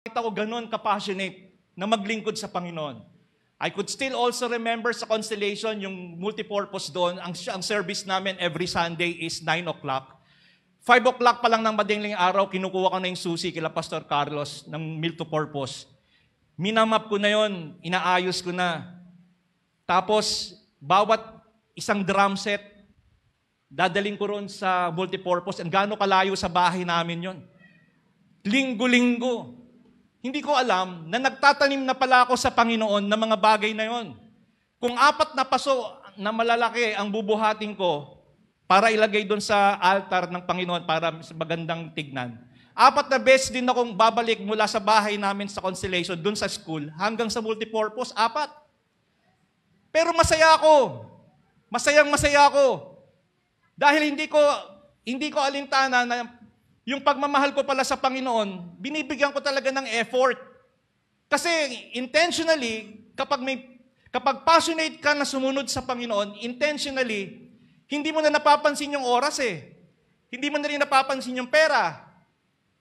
Bakit ako ganun ka-passionate na maglingkod sa Panginoon? I could still also remember sa Constellation, yung multipurpose doon, ang service namin every Sunday is 9 o'clock. 5 o'clock pa lang ng madaling araw, kinukuha ko na yung susi kila Pastor Carlos ng multipurpose. Minamap ko na yon, inaayos ko na. Tapos, bawat isang drum set, dadaling ko ron sa multipurpose. And gaano kalayo sa bahay namin yon? Linggo-linggo. Hindi ko alam na nagtatanim na pala ako sa Panginoon ng mga bagay na yon. Kung 4 na paso na malalaki ang bubuhatin ko para ilagay doon sa altar ng Panginoon para magandang tignan. 4 na beses din akong babalik mula sa bahay namin sa Constellation, doon sa school, hanggang sa multipurpose, 4. Pero masaya ako. Masayang-masaya ako. Dahil hindi ko alintana na yung pagmamahal ko pala sa Panginoon, binibigyan ko talaga ng effort. Kasi intentionally, kapag passionate ka na sumunod sa Panginoon, intentionally, hindi mo na napapansin yung oras eh. Hindi mo na rin napapansin yung pera.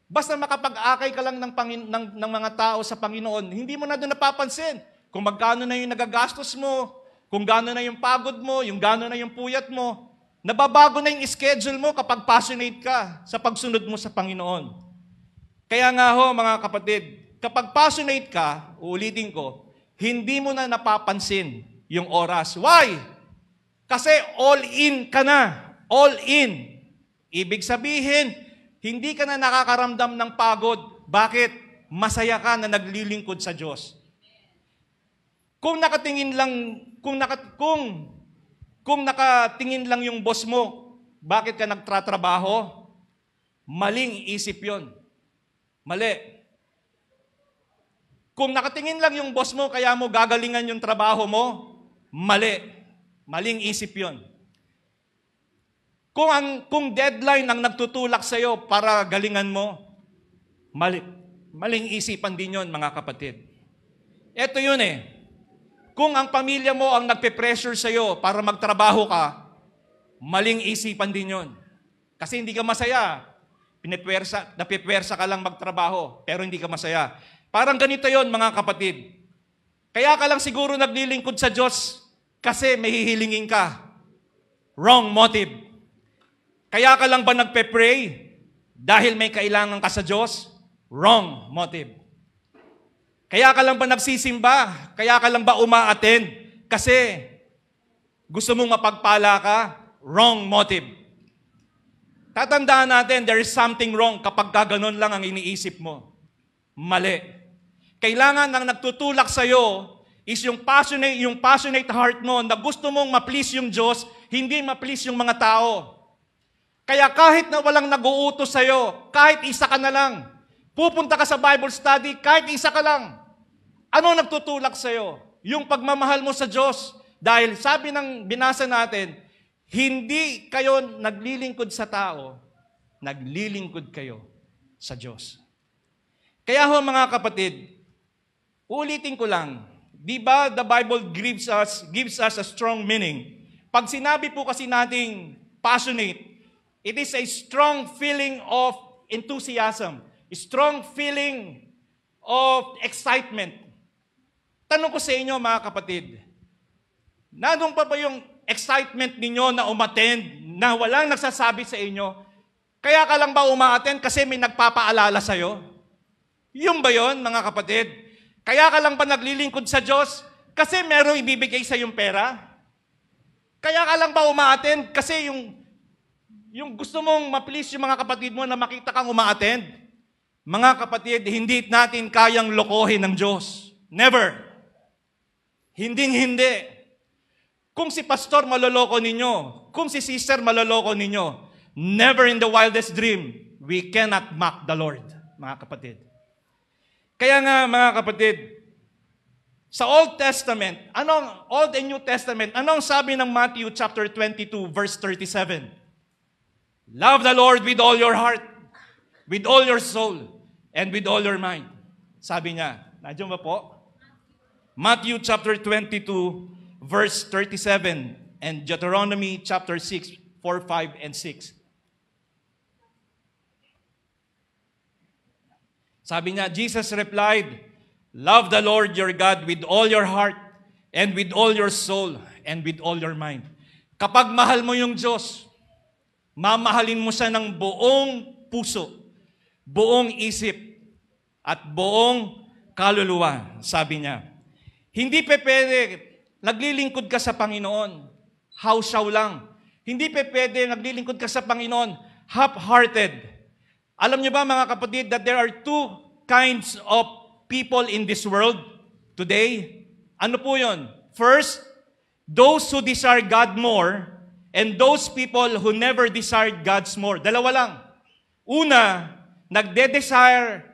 Basta makapag-akay ka lang ng mga tao sa Panginoon, hindi mo na doon napapansin kung magkano na yung nagagastos mo, kung gaano na yung pagod mo, yung gaano na yung puyat mo. Nababago na yung schedule mo kapag passionate ka sa pagsunod mo sa Panginoon. Kaya nga ho, mga kapatid, kapag passionate ka, uulitin ko, hindi mo na napapansin yung oras. Why? Kasi all in ka na. All in. Ibig sabihin, hindi ka na nakakaramdam ng pagod. Bakit? Masaya ka na naglilingkod sa Diyos. Kung nakatingin lang yung boss mo, bakit ka nagtratrabaho? Maling isip yon. Mali. Kung nakatingin lang yung boss mo, kaya mo gagalingan yung trabaho mo, mali. Maling isip yon. Kung deadline ang nagtutulak sa'yo para galingan mo, mali. Maling isipan din yon, mga kapatid. Ito yun eh. Kung ang pamilya mo ang nagpe-pressure sa'yo para magtrabaho ka, maling isipan din yon. Kasi hindi ka masaya. Napipwersa ka lang magtrabaho, pero hindi ka masaya. Parang ganito yon, mga kapatid. Kaya ka lang siguro naglilingkod sa Diyos kasi may hihilingin ka. Wrong motive. Kaya ka lang ba nagpe-pray dahil may kailangan ka sa Diyos? Wrong motive. Kaya ka lang ba nagsisimba? Kaya ka lang ba uma-attend? Kasi gusto mong mapagpala ka? Wrong motive. Tatandaan natin, there is something wrong kapag gaganon lang ang iniisip mo. Mali. Kailangan ang nagtutulak sa'yo is yung passionate heart mo na gusto mong ma-please yung Diyos, hindi ma-please yung mga tao. Kaya kahit na walang nag-uutos sa'yo, kahit isa ka na lang, pupunta ka sa Bible study, kahit isa ka lang. Ano nagtutulak sa'yo? Yung pagmamahal mo sa Diyos. Dahil sabi ng binasa natin, hindi kayo naglilingkod sa tao, naglilingkod kayo sa Diyos. Kaya ho, mga kapatid, ulitin ko lang, di ba the Bible gives us a strong meaning? Pag sinabi po kasi nating passionate, it is a strong feeling of enthusiasm, a strong feeling of excitement. Tanong ko sa inyo, mga kapatid, nandun pa ba yung excitement ninyo na umattend na walang nagsasabi sa inyo? Kaya ka lang ba uma-attend kasi may nagpapaalala sa'yo? Yun ba yun, mga kapatid? Kaya ka lang ba naglilingkod sa Diyos kasi merong ibibigay sa yung pera? Kaya ka lang ba uma-attend kasi yung gusto mong ma-please yung mga kapatid mo na makita kang uma-attend? Mga kapatid, hindi natin kayang lokohin ng Diyos. Never. Hinding-hindi. Kung si pastor maloloko ninyo, kung si sister maloloko ninyo, never in the wildest dream, we cannot mock the Lord, mga kapatid. Kaya nga, mga kapatid, sa Old Testament, Old and New Testament, anong sabi ng Matthew chapter 22, verse 37? Love the Lord with all your heart, with all your soul, and with all your mind. Sabi niya, nandiyan ba po? Matthew chapter 22, verse 37, and Deuteronomy chapter 6, 4, 5, and 6. Sabi niya, Jesus replied, "Love the Lord your God with all your heart, and with all your soul, and with all your mind." Kapag mahal mo yung Diyos, mamahalin mo siya ng buong puso, buong isip, at buong kaluluwa, sabi niya. Hindi pwede, naglilingkod ka sa Panginoon, hawsaw lang. Hindi pwede, naglilingkod ka sa Panginoon, half-hearted. Alam niyo ba mga kapatid, that there are two kinds of people in this world today? Ano po yun? First, those who desire God more, and those people who never desired God's more. Dalawa lang. Una, nagde-desire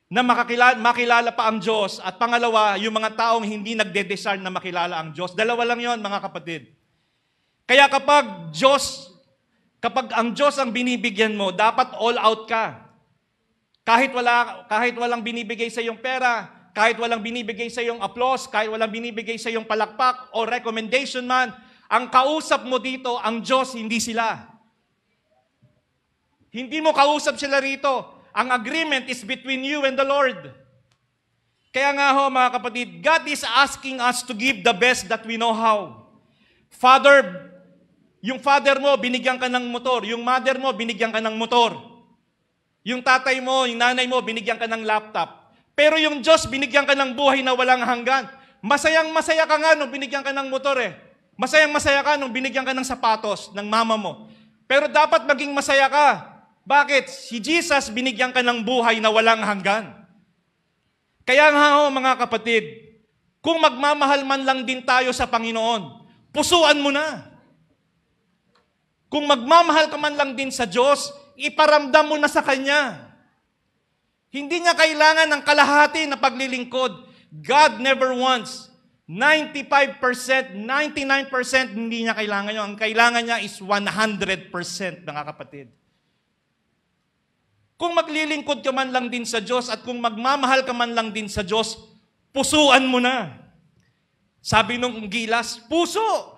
na makilala pa ang Diyos. At pangalawa, yung mga taong hindi nagde-desire na makilala ang Diyos. Dalawa lang yon mga kapatid. Kaya kapag ang Diyos ang binibigyan mo, dapat all out ka. Kahit walang binibigay sa iyong pera, kahit walang binibigay sa iyong applause, kahit walang binibigay sa iyong palakpak o recommendation man, ang kausap mo dito, ang Diyos, hindi sila. Hindi mo kausap sila rito. Ang agreement is between you and the Lord. Kaya nga ho, mga kapatid, God is asking us to give the best that we know how. Father, yung father mo, binigyan ka ng motor. Yung mother mo, binigyan ka ng motor. Yung tatay mo, yung nanay mo, binigyan ka ng laptop. Pero yung Diyos, binigyan ka ng buhay na walang hanggan. Masayang-masaya ka nga nung binigyan ka ng motor eh. Masayang-masaya ka nung binigyan ka ng sapatos ng mama mo. Pero dapat maging masaya ka. Bakit? Si Jesus, binigyan ka ng buhay na walang hanggan. Kaya nga ho, mga kapatid, kung magmamahal man lang din tayo sa Panginoon, pusuan mo na. Kung magmamahal ka man lang din sa Diyos, iparamdam mo na sa Kanya. Hindi niya kailangan ng kalahati na paglilingkod. God never wants 95%, 99% hindi niya kailangan yun. Ang kailangan niya is 100%, mga kapatid. Kung maglilingkod ka man lang din sa Diyos at kung magmamahal ka man lang din sa Diyos, pusuan mo na. Sabi nung gilas, puso,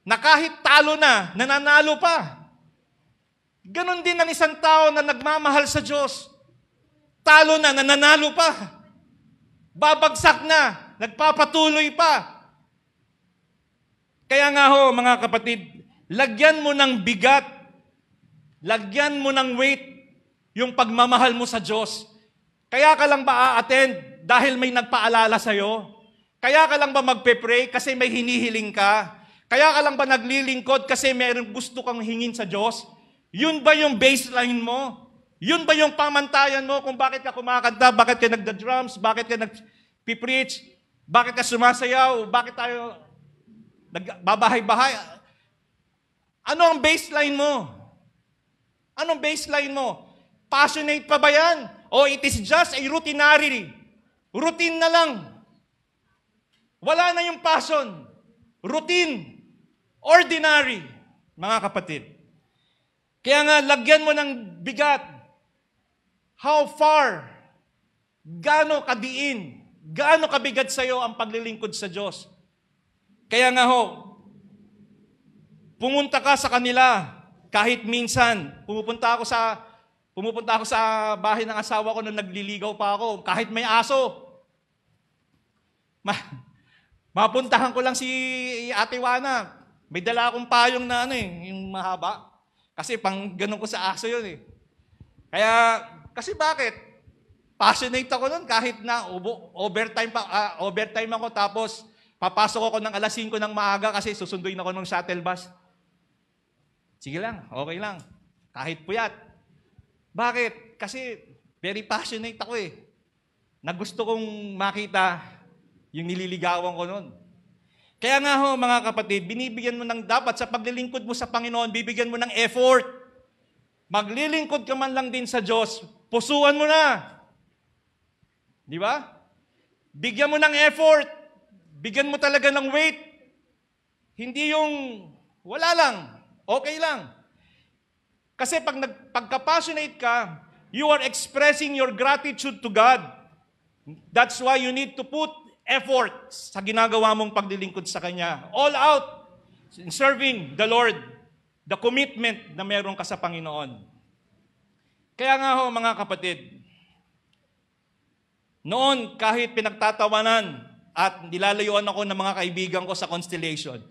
na kahit talo na, nananalo pa. Ganon din ang isang tao na nagmamahal sa Diyos. Talo na, nananalo pa. Babagsak na, nagpapatuloy pa. Kaya nga ho, mga kapatid, lagyan mo ng bigat, lagyan mo ng weight, yung pagmamahal mo sa Diyos. Kaya ka lang ba a-attend dahil may nagpaalala sa'yo? Kaya ka lang ba magpe-pray kasi may hinihiling ka? Kaya ka lang ba naglilingkod kasi mayroong gusto kang hingin sa Diyos? Yun ba yung baseline mo? Yun ba yung pamantayan mo kung bakit ka kumakanta, bakit ka nagda-drums, bakit ka nag-preach, bakit ka sumasayaw, bakit tayo nagbabahay-bahay? Ano ang baseline mo? Anong baseline mo? Passionate pa ba yan? O it is just a routinary? Routine na lang. Wala na yung passion. Routine. Ordinary. Mga kapatid. Kaya nga, lagyan mo ng bigat. How far? Gaano kadiin? Gaano kabigat sa'yo ang paglilingkod sa Diyos? Kaya nga ho, pumunta ka sa kanila kahit minsan. Pumupunta ako sa bahay ng asawa ko nung nagliligaw pa ako, kahit may aso. Mapuntahan ko lang si Ate Wana. May dala akong payong na yung mahaba. Kasi pang ganun ko sa aso yun eh. Kasi bakit? Passionate ako nun kahit na overtime ako tapos papasok ako ng alas 5 ng maaga kasi susunduin ako ng shuttle bus. Sige lang, okay lang. Kahit puyat. Bakit? Kasi very passionate ako eh. Na gusto kong makita yung nililigawan ko nun. Kaya nga ho, mga kapatid, binibigyan mo ng dapat sa paglilingkod mo sa Panginoon, bibigyan mo ng effort. Maglilingkod ka man lang din sa Diyos, pusuan mo na. Di ba? Bigyan mo ng effort. Bigyan mo talaga ng weight. Hindi yung wala lang, okay lang. Kasi pagka-passionate ka, you are expressing your gratitude to God. That's why you need to put effort sa ginagawa mong paglilingkod sa Kanya. All out in serving the Lord. The commitment na meron ka sa Panginoon. Kaya nga ho, mga kapatid, Noon, kahit pinagtatawanan at nilalayuan ako ng mga kaibigan ko sa Constellation,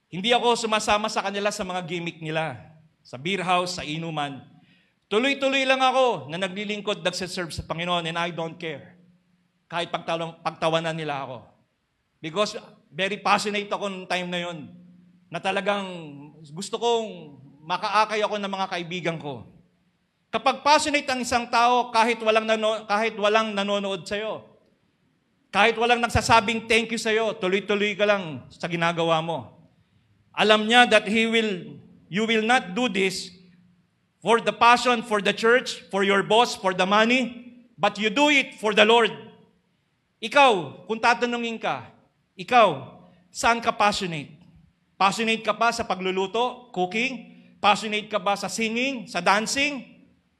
hindi ako sumasama sa kanila sa mga gimmick nila, sa beer house, sa inuman. Tuloy-tuloy lang ako na naglilingkod, nagsiserve sa Panginoon, and I don't care. Kahit pagtawanan nila ako. Because very passionate ako noong time na yon, na talagang gusto kong makaakay ako ng mga kaibigan ko. Kapag passionate ang isang tao, kahit walang nanonood sa'yo, kahit walang nagsasabing thank you sa'yo, tuloy-tuloy ka lang sa ginagawa mo. Alam niya that you will not do this for the passion, for the church, for your boss, for the money, but you do it for the Lord. Ikaw, kung tatanungin ka, ikaw, saan ka passionate? Passionate ka ba sa pagluluto, cooking? Passionate ka ba sa singing, sa dancing?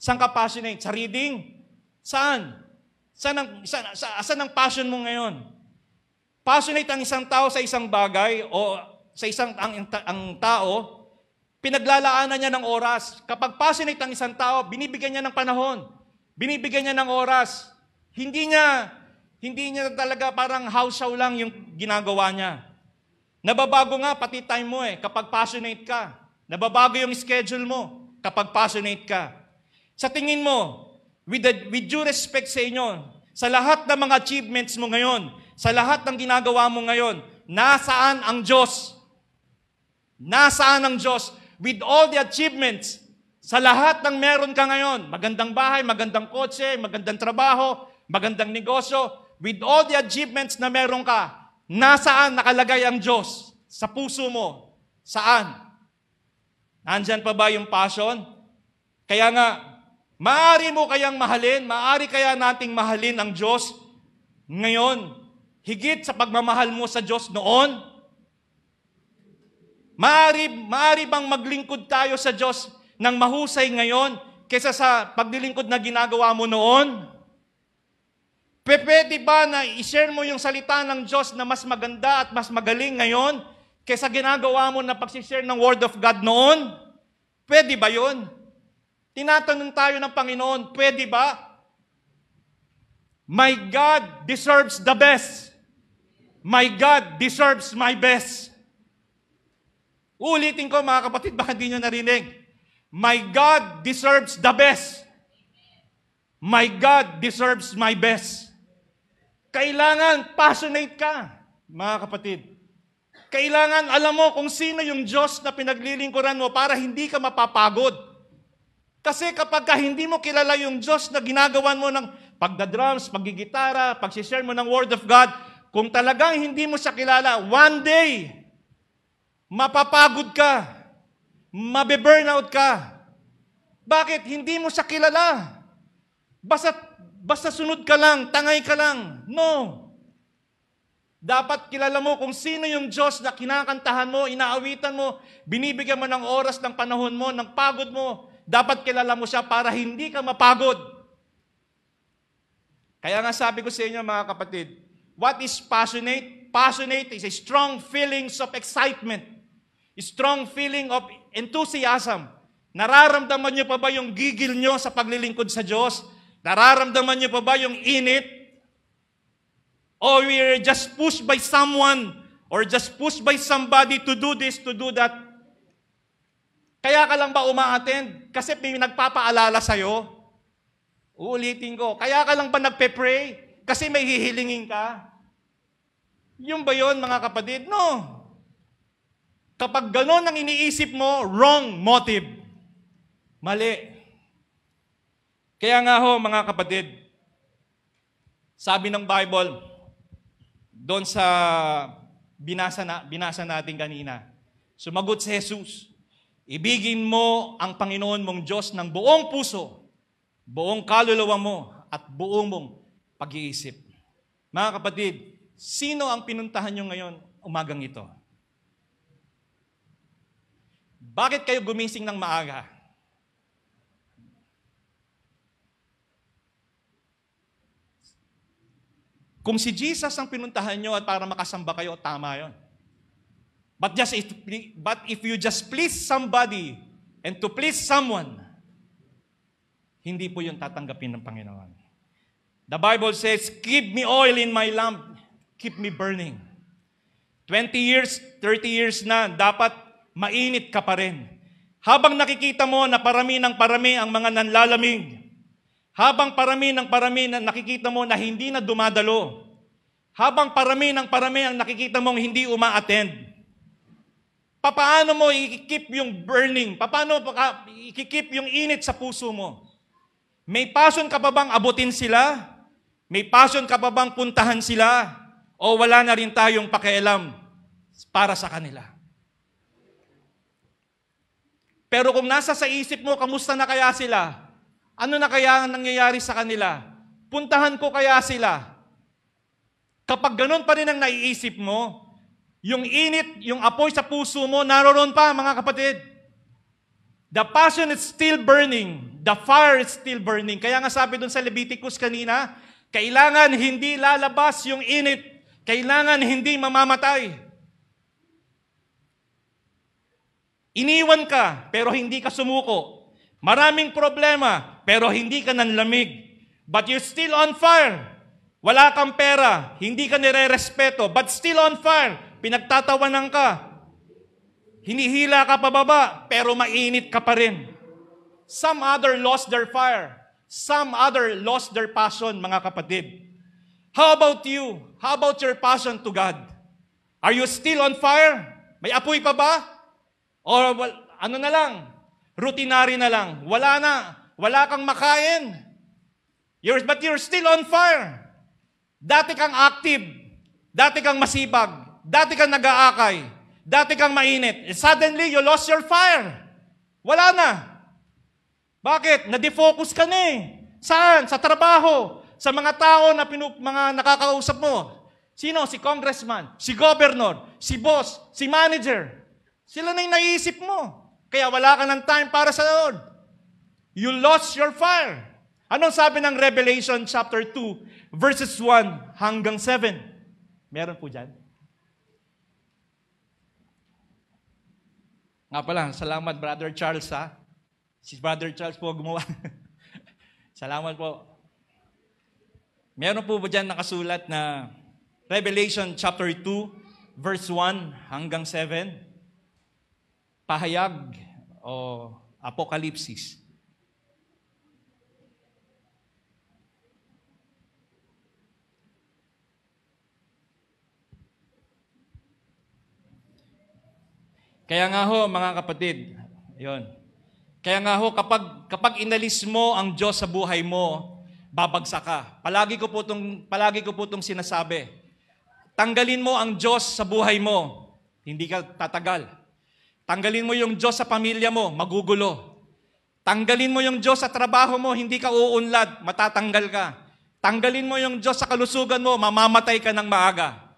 Saan ka passionate? Sa reading? Saan? Saan ang passion mo ngayon? Passionate ang isang tao sa isang bagay o sa ang tao, pinaglalaanan niya ng oras. Kapag passionate ang isang tao, binibigyan niya ng panahon. Binibigyan niya ng oras. Hindi niya talaga parang house show lang yung ginagawa niya. Nababago nga pati time mo kapag passionate ka. Nababago yung schedule mo kapag passionate ka. Sa tingin mo, with due respect sa inyo, sa lahat ng mga achievements mo ngayon, sa lahat ng ginagawa mo ngayon, nasaan ang Diyos? Nasaan ang Diyos? With all the achievements, sa lahat ng meron ka ngayon, magandang bahay, magandang kotse, magandang trabaho, magandang negosyo, with all the achievements na meron ka, nasaan nakalagay ang Diyos? Sa puso mo. Saan? Nandyan pa ba yung passion? Kaya nga, maaari mo kayang mahalin, maaari kaya nating mahalin ang Diyos ngayon, higit sa pagmamahal mo sa Diyos noon? Maaari bang maglingkod tayo sa Diyos ng mahusay ngayon kaysa sa paglilingkod na ginagawa mo noon? Pwede ba na i-share mo yung salita ng Diyos na mas maganda at mas magaling ngayon kaysa ginagawa mo na pag-share ng Word of God noon? Pwede ba yun? Tinatanong tayo ng Panginoon, pwede ba? My God deserves the best. My God deserves my best. Ulitin ko mga kapatid, baka hindi nyo narinig. My God deserves the best. My God deserves my best. Kailangan passionate ka, mga kapatid. Kailangan alam mo kung sino yung Diyos na pinaglilingkuran mo para hindi ka mapapagod. Kasi kapag hindi mo kilala yung Diyos na ginagawan mo ng pagdadrums, paggigitara, pagsishare mo ng Word of God, kung talagang hindi mo siya kilala, one day, mapapagod ka, mabe-burnout ka. Bakit? Hindi mo siya kilala. Basta sunod ka lang, tangay ka lang. No. Dapat kilala mo kung sino yung Diyos na kinakantahan mo, inaawitan mo, binibigyan mo ng oras, ng panahon mo, ng pagod mo. Dapat kilala mo siya para hindi ka mapagod. Kaya nga sabi ko sa inyo mga kapatid, what is passionate? Passionate is a strong feelings of excitement. A strong feeling of enthusiasm. Nararamdaman niyo pa ba yung gigil niyo sa paglilingkod sa Diyos? Nararamdaman niyo pa ba yung init? Or we're just pushed by someone or just pushed by somebody to do this, to do that? Kaya ka lang ba uma-attend? Kasi may nagpapaalala sa'yo? Uulitin ko. Kaya ka lang ba nagpe-pray? Kasi may hihilingin ka? Yung ba yun, mga kapatid? No. Kapag gano'n ang iniisip mo, wrong motive. Mali. Kaya nga ho, mga kapatid, sabi ng Bible, doon sa binasa natin kanina, sumagot si Jesus, ibigin mo ang Panginoon mong Diyos ng buong puso, buong kaluluwa mo, at buong mong pag-iisip. Mga kapatid, sino ang pinuntahan nyo ngayon umagang ito? Bakit kayo gumising ng maaga? Kung si Jesus ang pinuntahan nyo at para makasamba kayo, tama yon. But if you just please somebody and to please someone, hindi po yung tatanggapin ng Panginoon. The Bible says, "Keep me oil in my lamp, keep me burning." 20 years, 30 years na, dapat mainit ka pa rin. Habang nakikita mo na parami ng parami ang mga nanlalamig, habang parami ng parami na nakikita mo na hindi na dumadalo, habang parami ng parami ang nakikita mong hindi uma-attend, paano mo i-keep yung burning? Paano i-keep yung init sa puso mo? May passion ka pa bang abutin sila? May passion ka pa bang puntahan sila? O wala na rin tayong pakialam para sa kanila? Pero kung nasa sa isip mo, kamusta na kaya sila? Ano na kaya ang nangyayari sa kanila? Puntahan ko kaya sila? Kapag ganun pa rin ang naiisip mo, yung init, yung apoy sa puso mo, naroon pa, mga kapatid. The passion is still burning. The fire is still burning. Kaya nga sabi dun sa Leviticus kanina, kailangan hindi lalabas yung init. Kailangan hindi mamamatay. Iniwan ka, pero hindi ka sumuko. Maraming problema, pero hindi ka nanlamig. But you're still on fire. Wala kang pera, hindi ka nire-respeto, but still on fire. Pinagtatawanan ka. Hinihila ka pababa, pero mainit ka pa rin. Some other lost their fire. Some other lost their passion, mga kapatid. How about you? How about your passion to God? Are you still on fire? May apoy pa ba? Or ano na lang? Routinary na lang. Wala na. Wala kang makain. But you're still on fire. Dati kang active. Dati kang masibag. Dati kang nag-aakay. Dati kang mainit. Suddenly, you lost your fire. Wala na. Bakit? Na-defocus ka na eh. Saan? Sa trabaho. Sa mga tao na mga nakakausap mo. Sino? Si congressman, si governor, si boss, si manager. Sila na yung naisip mo. Kaya wala ka ng time para sa Lord. You lost your fire. Anong sabi ng Revelation chapter 2, verses 1 hanggang 7? Meron po dyan. Nga pala, salamat Brother Charles ha. Si Brother Charles po gumawa. Salamat po. Meron po ba dyan nakasulat na Revelation chapter 2, verse 1 hanggang 7? Pahayag o apokalipsis. Kaya nga ho, mga kapatid, yun. Kaya nga ho, kapag inalis mo ang Diyos sa buhay mo, babagsak ka. Palagi ko po itong sinasabi. Tanggalin mo ang Diyos sa buhay mo, hindi ka tatagal. Tanggalin mo yung Diyos sa pamilya mo, magugulo. Tanggalin mo yung Diyos sa trabaho mo, hindi ka uunlad, matatanggal ka. Tanggalin mo yung Diyos sa kalusugan mo, mamamatay ka ng maaga.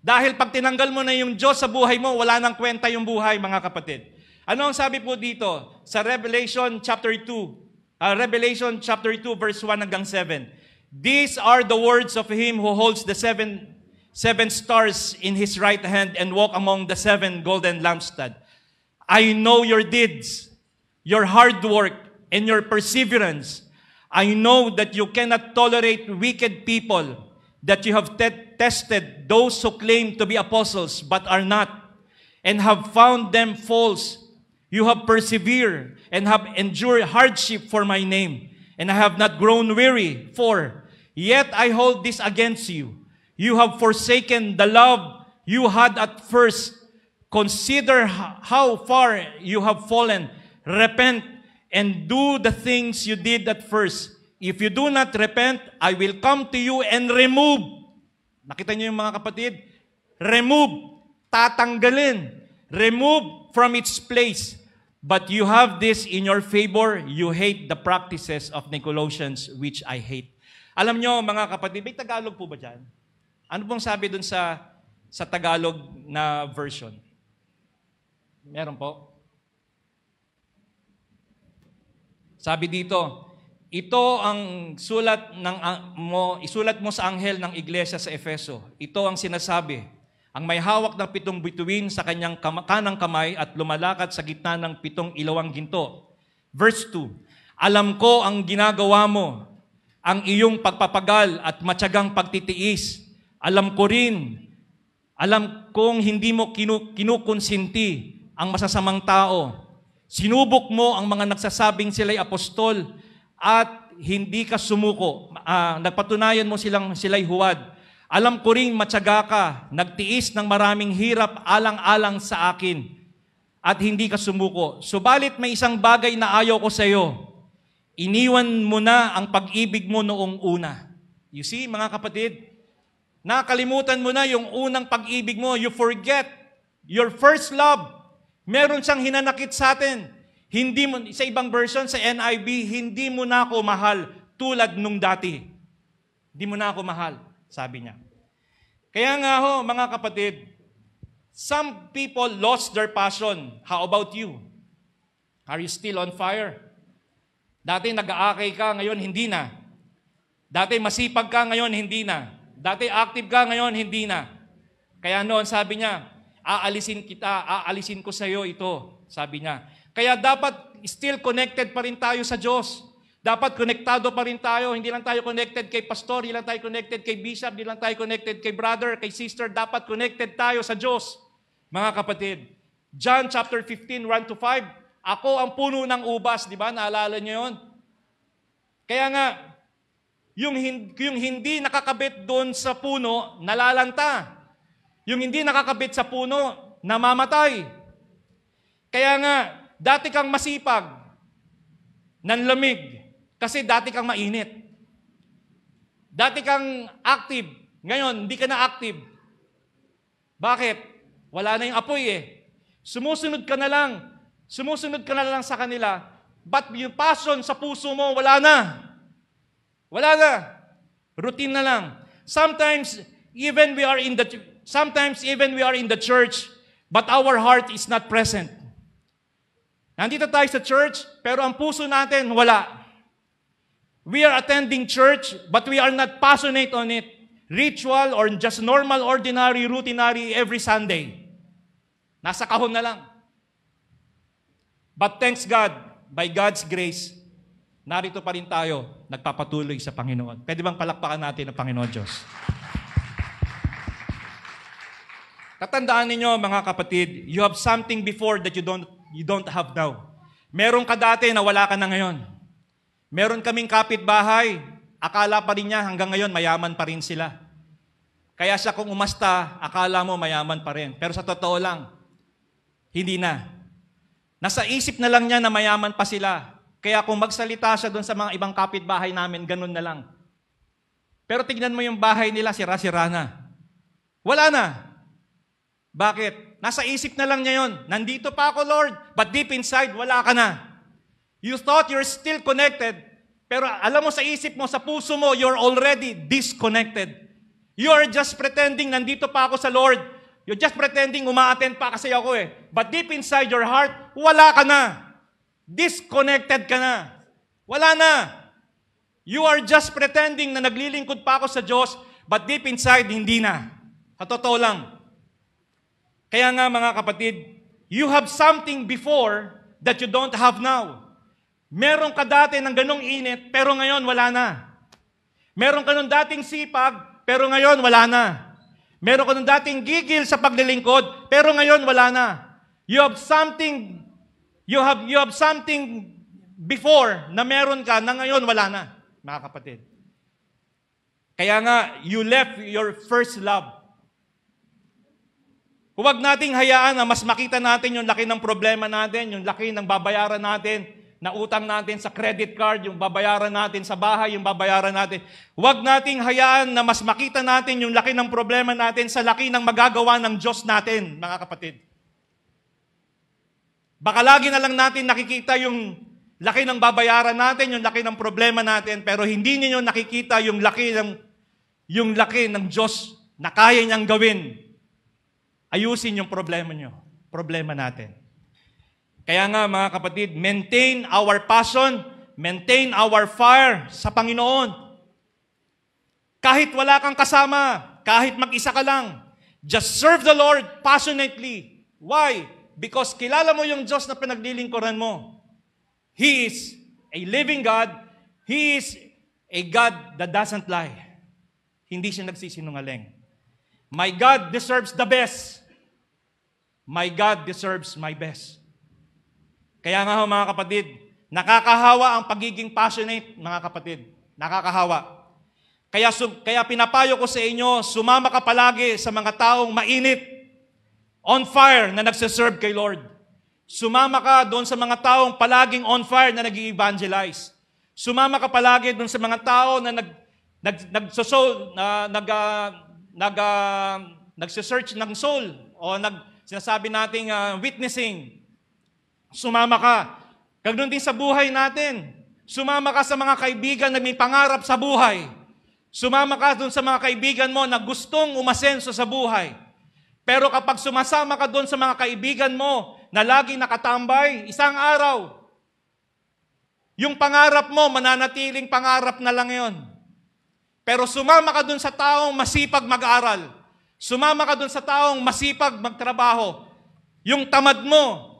Dahil pag tinanggal mo na yung Diyos sa buhay mo, wala nang kwenta yung buhay, mga kapatid. Ano ang sabi po dito sa Revelation chapter 2? Revelation chapter 2 verse 1 hanggang 7. These are the words of him who holds the seven stars in his right hand and walk among the 7 golden lampstands. I know your deeds, your hard work, and your perseverance. I know that you cannot tolerate wicked people, that you have tested those who claim to be apostles but are not, and have found them false. You have persevered and have endured hardship for my name, and I have not grown weary. Yet I hold this against you. You have forsaken the love you had at first. Consider how far you have fallen. Repent and do the things you did at first. If you do not repent, I will come to you and remove. Nakita niyo yung mga kapatid? Remove. Tatanggalin. Remove from its place. But you have this in your favor. You hate the practices of Nicolaitans, which I hate. Alam niyo, mga kapatid, may Tagalog po ba dyan? Ano pong sabi dun sa Tagalog na version? Meron po? Sabi dito, ito ang isulat mo sa anghel ng iglesia sa Efeso. Ito ang sinasabi. Ang may hawak ng 7 bituin sa kanyang kanang kamay at lumalakad sa gitna ng 7 ilawang ginto. Verse 2, alam ko ang ginagawa mo, ang iyong pagpapagal at matyagang pagtitiis. Alam kong hindi mo kinukonsinti ang masasamang tao. Sinubok mo ang mga nagsasabing sila'y apostol at hindi ka sumuko. Nagpatunayan mo sila'y huwad. Alam ko ring matyaga ka, nagtiis ng maraming hirap alang-alang sa akin at hindi ka sumuko. Subalit may isang bagay na ayaw ko sa iyo. Iniwan mo na ang pag-ibig mo noong una. You see, mga kapatid, nakalimutan mo na yung unang pag-ibig mo. You forget your first love. Meron siyang hinanakit sa atin. Hindi mo, sa ibang version, sa NIV, hindi mo na ako mahal tulad nung dati. Hindi mo na ako mahal, sabi niya. Kaya nga ho, mga kapatid, some people lost their passion. How about you? Are you still on fire? Dati nag-aakay ka, ngayon hindi na. Dati masipag ka, ngayon hindi na. Dati active ka, ngayon hindi na. Kaya noon sabi niya, aalisin ko sa iyo ito, sabi niya. Kaya dapat still connected pa rin tayo sa Diyos. Dapat konektado pa rin tayo. Hindi lang tayo connected kay pastor, hindi lang tayo connected kay bishop, hindi lang tayo connected kay brother, kay sister. Dapat connected tayo sa Diyos. Mga kapatid, John chapter 15, 1-5, ako ang puno ng ubas, di ba? Naalala niyo yun? Kaya nga, yung hindi nakakabit doon sa puno, nalalanta. Yung hindi nakakabit sa puno, namamatay. Kaya nga, dati kang masipag, nanlamig, kasi dati kang mainit. Dati kang active, ngayon hindi ka na active. Bakit? Wala na yung apoy eh. Sumusunod ka na lang sa kanila, but yung passion sa puso mo, wala na. Wala na. Routine na lang. Sometimes even we are in the church, but our heart is not present. Nandito tayo sa church, pero ang puso natin, wala. We are attending church, but we are not passionate on it. Ritual or just normal, ordinary, routinary every Sunday. Nasa kahon na lang. But thanks God, by God's grace, narito pa rin tayo, nagpapatuloy sa Panginoon. Pwede bang palakpakan natin ang Panginoon Diyos? Tatandaan ninyo, mga kapatid, you have something before that you don't have now. Meron ka dati na wala ka na ngayon. Meron kaming kapitbahay, akala pa rin niya hanggang ngayon mayaman pa rin sila. Kaya siya kung umasta, akala mo mayaman pa rin. Pero sa totoo lang, hindi na. Nasa isip na lang niya na mayaman pa sila. Kaya kung magsalita siya doon sa mga ibang kapitbahay namin, ganun na lang. Pero tignan mo yung bahay nila, sira-sira na. Wala na. Bakit? Nasa isip na lang niya yun. Nandito pa ako, Lord. But deep inside, wala ka na. You thought you're still connected. Pero alam mo sa isip mo, sa puso mo, you're already disconnected. You are just pretending nandito pa ako sa Lord. You're just pretending uma-attend pa kasi ako eh. But deep inside your heart, wala ka na. Disconnected ka na. Wala na. You are just pretending na naglilingkod pa ako sa Diyos, but deep inside, hindi na. Sa totoo lang. Kaya nga mga kapatid, you have something before that you don't have now. Meron ka dati ng ganong init, pero ngayon wala na. Meron ka nung dating sipag, pero ngayon wala na. Meron ka nung dating gigil sa paglilingkod, pero ngayon wala na. You have something before na meron ka na ngayon wala na, mga kapatid. Kaya nga, you left your first love. Huwag nating hayaan na mas makita natin yung laki ng problema natin, yung laki ng babayaran natin, na utang natin sa credit card, yung babayaran natin sa bahay, yung babayaran natin. Huwag nating hayaan na mas makita natin yung laki ng problema natin sa laki ng magagawa ng Diyos natin, mga kapatid. Baka lagi na lang natin nakikita yung laki ng babayaran natin, yung laki ng problema natin, pero hindi niyo nakikita yung laki ng Diyos na kaya niyang gawin. Ayusin yung problema natin. Kaya nga mga kapatid, maintain our passion, maintain our fire sa Panginoon. Kahit wala kang kasama, kahit mag-isa ka lang, just serve the Lord passionately. Why? Because kilala mo yung Diyos na pinaglilingkuran mo. He is a living God. He is a God that doesn't lie. Hindi siya nagsisinungaling. My God deserves the best. My God deserves my best. Kaya nga ho mga kapatid, nakakahawa ang pagiging passionate, mga kapatid. Nakakahawa. Kaya pinapayo ko sa inyo, sumama ka palagi sa mga taong mainit, on fire na nagsiserve kay Lord. Sumama ka doon sa mga taong palaging on fire na nag-evangelize. Sumama ka palagi doon sa mga tao na nagsesearch ng soul o sinasabi nating witnessing. Sumama ka. Ganoon din sa buhay natin. Sumama ka sa mga kaibigan na may pangarap sa buhay. Sumama ka doon sa mga kaibigan mo na gustong umasenso sa buhay. Pero kapag sumasama ka doon sa mga kaibigan mo na laging nakatambay, isang araw, yung pangarap mo, mananatiling pangarap na lang yon. Pero sumama ka doon sa taong masipag mag-aral. Sumama ka doon sa taong masipag magtrabaho. Yung tamad mo,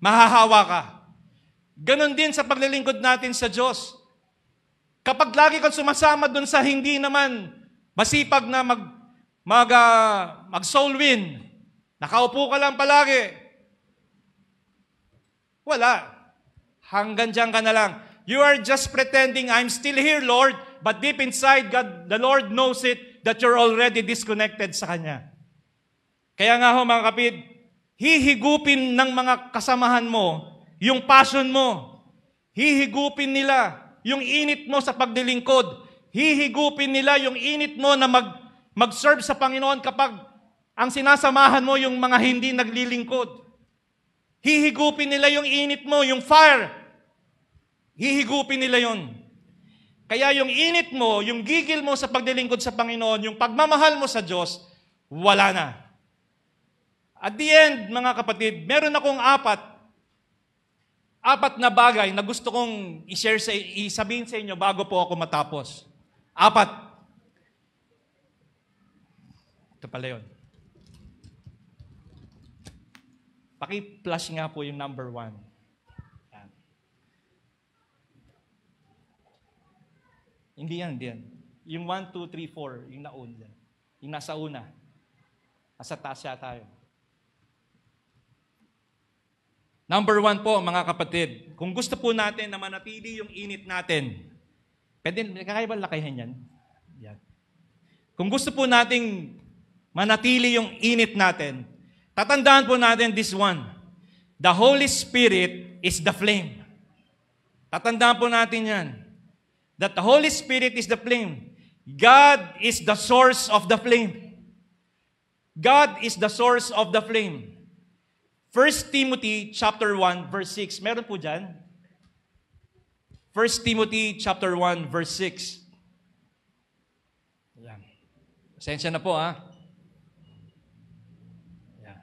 mahahawa ka. Ganon din sa paglilingkod natin sa Diyos. Kapag lagi kang sumasama doon sa hindi naman masipag na mag-soul win, nakaupo ka lang palagi, wala. Hanggang dyan ka na lang. You are just pretending, I'm still here, Lord, but deep inside, God, the Lord knows it, that you're already disconnected sa Kanya. Kaya nga ho, mga kapit, hihigupin ng mga kasamahan mo yung passion mo. Hihigupin nila yung init mo sa pagdilingkod. Hihigupin nila yung init mo na mag-serve sa Panginoon kapag ang sinasamahan mo yung mga hindi naglilingkod. Hihigupin nila yung init mo, yung fire. Hihigupin nila yon. Kaya yung init mo, yung gigil mo sa pagdilingkod sa Panginoon, yung pagmamahal mo sa Diyos, wala na. At the end, mga kapatid, meron akong apat na bagay na gusto kong isabihin sa inyo bago po ako matapos. 4. Ito pala yun. Paki-flash nga po yung number 1. Yan. Hindi yan. Yung 1, 2, 3, 4, yung nauna. Yung nasa una. Nasa taas siya tayo. Number 1 po, mga kapatid, kung gusto po natin na manatili yung init natin, pwede, kaya ba lakayan yan? Yan. Kung gusto po nating manatili yung init natin, tatandaan po natin this one. The Holy Spirit is the flame. Tatandaan po natin yan. That the Holy Spirit is the flame. God is the source of the flame. God is the source of the flame. 1 Timothy chapter 1 verse 6. Meron po dyan? 1 Timothy chapter 1 verse 6. Ayan. Pasensya na po ha. Ayan.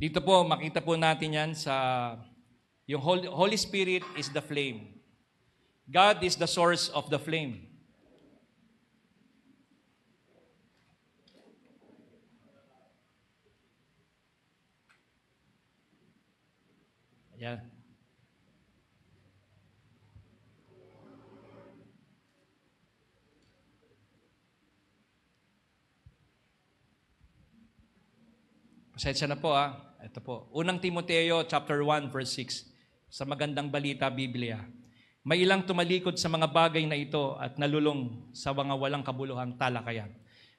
Dito po, makita po natin yan sa, yung Holy Spirit is the flame. God is the source of the flame. Ayan. Pasensya na po ha. Ito po. Unang Timoteo chapter 1 verse 6. Sa magandang balita, Biblia. May ilang tumalikod sa mga bagay na ito at nalulong sa mga walang kabuluhang talakayan.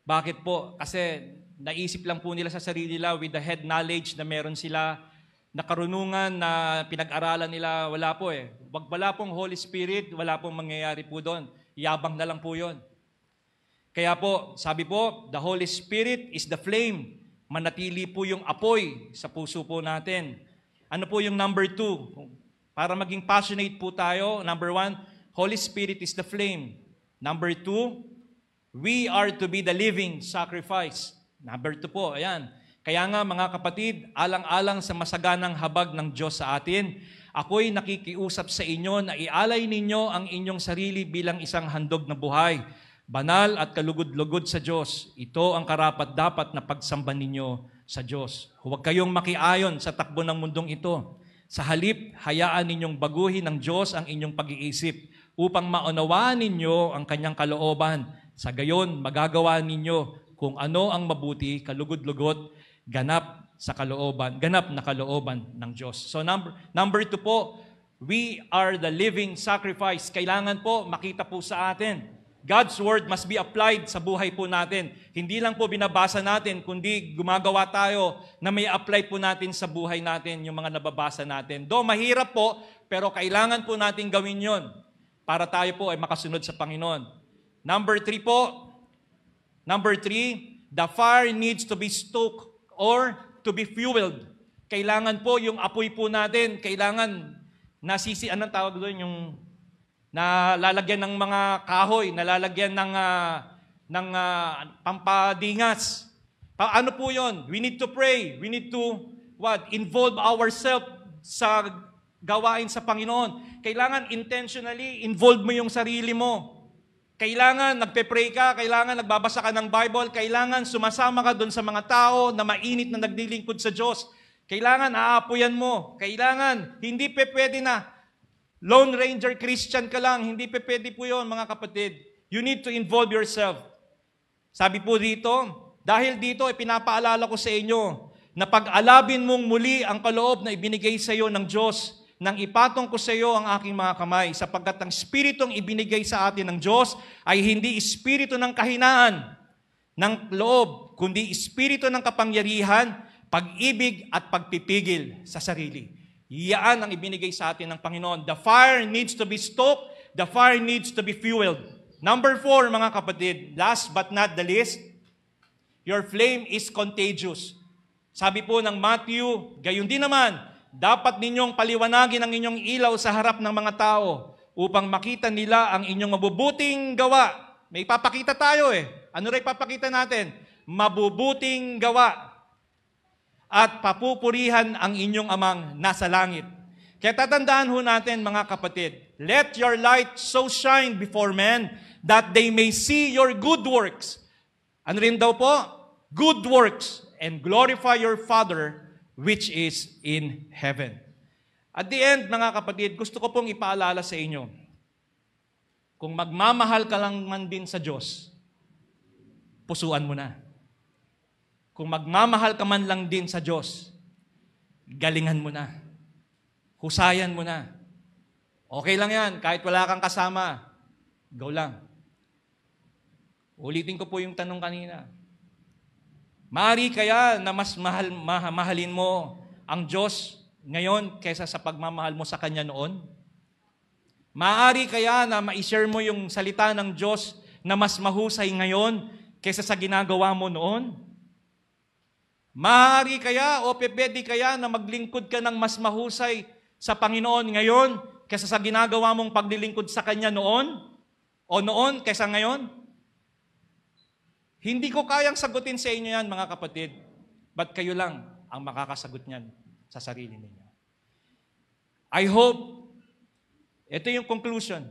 Bakit po? Kasi naisip lang po nila sa sarili nila with the head knowledge na meron sila, na karunungan na pinag-aralan nila, wala po eh. Wala pong Holy Spirit, wala pong mangyayari po doon. Yabang na lang po yon. Kaya po, sabi po, the Holy Spirit is the flame. Manatili po yung apoy sa puso po natin. Ano po yung number 2? Para maging passionate po tayo, number 1, Holy Spirit is the flame. Number 2, we are to be the living sacrifice. Number 2 po, ayan. Kaya nga mga kapatid, alang-alang sa masaganang habag ng Diyos sa atin, ako'y nakikiusap sa inyo na ialay ninyo ang inyong sarili bilang isang handog na buhay, banal at kalugod-lugod sa Diyos. Ito ang karapat-dapat na pagsamba ninyo sa Diyos. Huwag kayong makiayon sa takbo ng mundong ito. Sa halip, hayaan ninyong baguhin ng Diyos ang inyong pag-iisip upang maunawaan ninyo ang kanyang kalooban. Sa gayon, magagawa ninyo kung ano ang mabuti, kalugod-lugod, ganap na kalooban ng Diyos. So number 2 po, we are the living sacrifice. Kailangan po makita po sa atin. God's Word must be applied sa buhay po natin. Hindi lang po binabasa natin, kundi gumagawa tayo na may apply po natin sa buhay natin yung mga nababasa natin. Do mahirap po, pero kailangan po natin gawin yon para tayo po ay makasunod sa Panginoon. Number 3 po, the fire needs to be stoked or to be fueled. Kailangan po yung apoy po natin, kailangan anong tawag doon, yung nalalagyan ng mga kahoy, nalalagyan ng pampadingas. Ano po yon? We need to pray. We need to involve ourselves sa gawain sa Panginoon. Kailangan intentionally involve mo yung sarili mo. Kailangan nagpe-pray ka, kailangan nagbabasa ka ng Bible, kailangan sumasama ka doon sa mga tao na mainit na naglilingkod sa Diyos. Kailangan aapuyan mo. Kailangan, hindi pwede na Lone Ranger Christian ka lang. Hindi pwede po yun, mga kapatid. You need to involve yourself. Sabi po dito, dahil dito, pinapaalala ko sa inyo na pag-alabin mong muli ang kaloob na ibinigay sa iyo ng Diyos, nang ipatong ko sa iyo ang aking mga kamay, sapagkat ang Espiritong ibinigay sa atin ng Diyos ay hindi Espiritu ng kahinaan, ng loob, kundi Espiritu ng kapangyarihan, pag-ibig at pagpipigil sa sarili. Iyan ang ibinigay sa atin ng Panginoon. The fire needs to be stoked, the fire needs to be fueled. Number 4, mga kapatid, last but not the least, your flame is contagious. Sabi po ng Matthew, gayon din naman, dapat ninyong paliwanagin ang inyong ilaw sa harap ng mga tao upang makita nila ang inyong mabubuting gawa. May ipapakita tayo eh. Ano rin ipapakita natin? Mabubuting gawa. At papupurihan ang inyong amang nasa langit. Kaya tatandaan ho natin mga kapatid, let your light so shine before men that they may see your good works. Ano rin daw po? Good works, and glorify your Father which is in heaven. At the end, mga kapatid, gusto ko pong ipaalala sa inyo, kung magmamahal ka lang man din sa Diyos, pusuan mo na. Kung magmamahal ka man lang din sa Diyos, galingan mo na. Husayan mo na. Okay lang yan, kahit wala kang kasama, go lang. Ulitin ko po yung tanong kanina. Maaari kaya na mas mahalin mo ang Diyos ngayon kaysa sa pagmamahal mo sa Kanya noon? Maaari kaya na ma-share mo yung salita ng Diyos na mas mahusay ngayon kaysa sa ginagawa mo noon? Maaari kaya o pwede kaya na maglingkod ka ng mas mahusay sa Panginoon ngayon kaysa sa ginagawa mong paglilingkod sa Kanya noon? O noon kaysa ngayon? Hindi ko kayang sagutin sa inyo yan, mga kapatid. But kayo lang ang makakasagot niyan sa sarili ninyo. I hope, ito yung conclusion.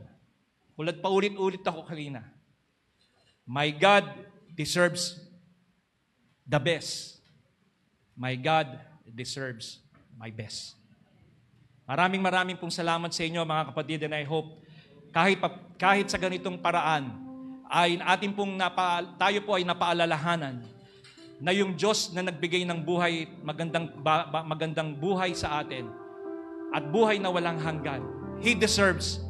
Paulit-ulit ako kanina. My God deserves the best. My God deserves my best. Maraming pong salamat sa inyo, mga kapatid, and I hope kahit sa ganitong paraan, ay atin pong tayo po ay napaalalahanan na yung Diyos na nagbigay ng buhay, magandang buhay sa atin at buhay na walang hanggan. He deserves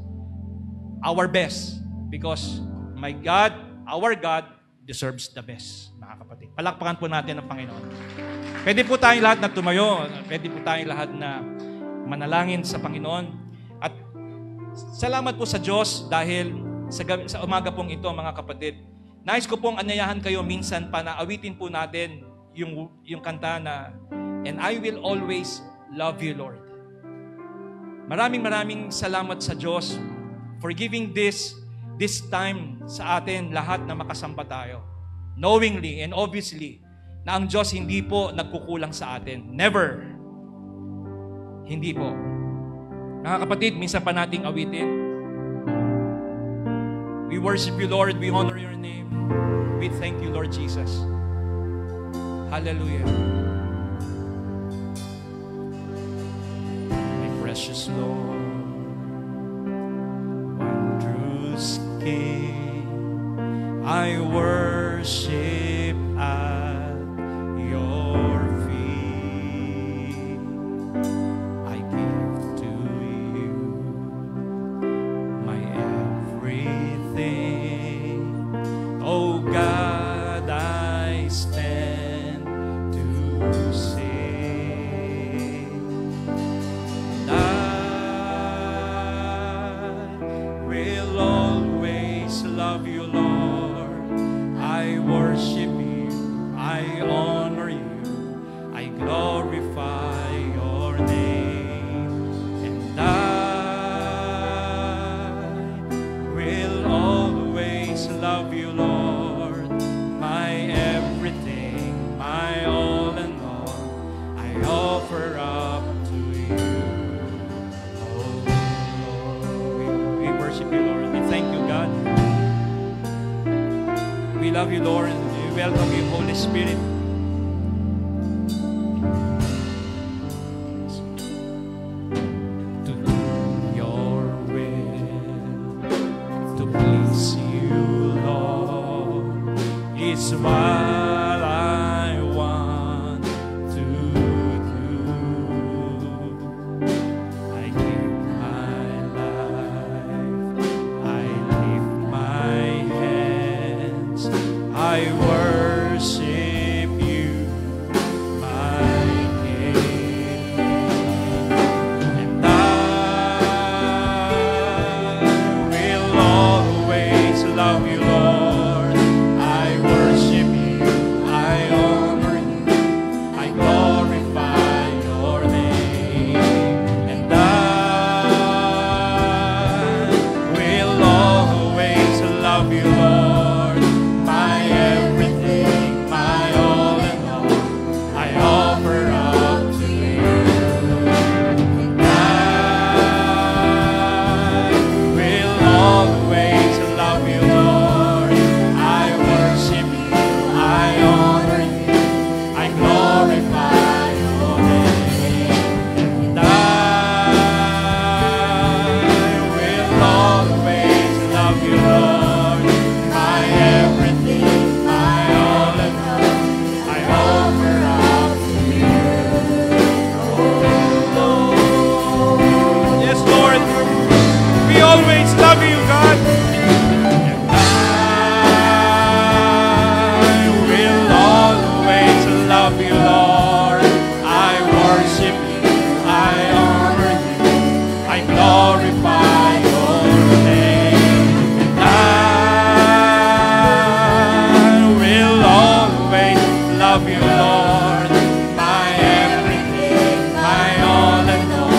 our best because my God, our God, deserves the best, mga kapatid. Palakpakan po natin ang Panginoon. Pwede po tayong lahat na tumayo, pwede po tayong lahat na manalangin sa Panginoon. At salamat po sa Diyos dahil sa umaga pong ito, mga kapatid, nais ko pong anyayahan kayo minsan pa na awitin po natin yung kanta na And I Will Always Love You, Lord. Maraming salamat sa Diyos for giving this time sa atin lahat na makasamba tayo. Knowingly and obviously na ang Diyos hindi po nagkukulang sa atin. Never. Hindi po. Mga kapatid, minsan pa nating awitin. We worship you, Lord. We honor your name. We thank you, Lord Jesus. Hallelujah. My precious Lord, wondrous King, I worship at your feet. I give to you my everything. Oh God, I stand to sing. And I will always love you, Lord. I worship you, I honor you, I glorify your name. And I will always love you, Lord. My everything, my all and all, I offer up to you. Oh Lord, we worship you, Lord. We thank you, God. We love you, Lord, and we welcome you, Holy Spirit. To do your will, to please you, Lord, is what I want to do. I give my life, I lift my hands, I worship you, my King. And I will always love you, Lord. I worship you, I honor you, I glorify your name. And I will always love you, Lord. My everything, my all and all, I offer up to you. And I will always love you, Lord. I worship you, I honor you, I glorify your name. And I will always love you, Lord. My everything, my all and all, I offer up to you. Yes, Lord. We always love you, God. And I will always love you, Lord. I worship you, I honor you, I glorify your name. And I will always love you, Lord. My everything, my all and all,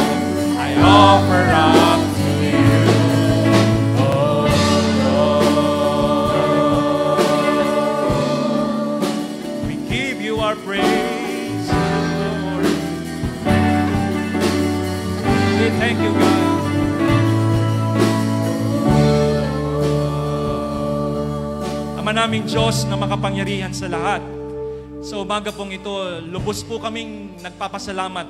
I offer up to you. Oh Lord, we give you our praise, Lord. We thank you, God. Ama naming Diyos na makapangyarihan sa lahat, sa umaga pong ito, lubos po kaming nagpapasalamat.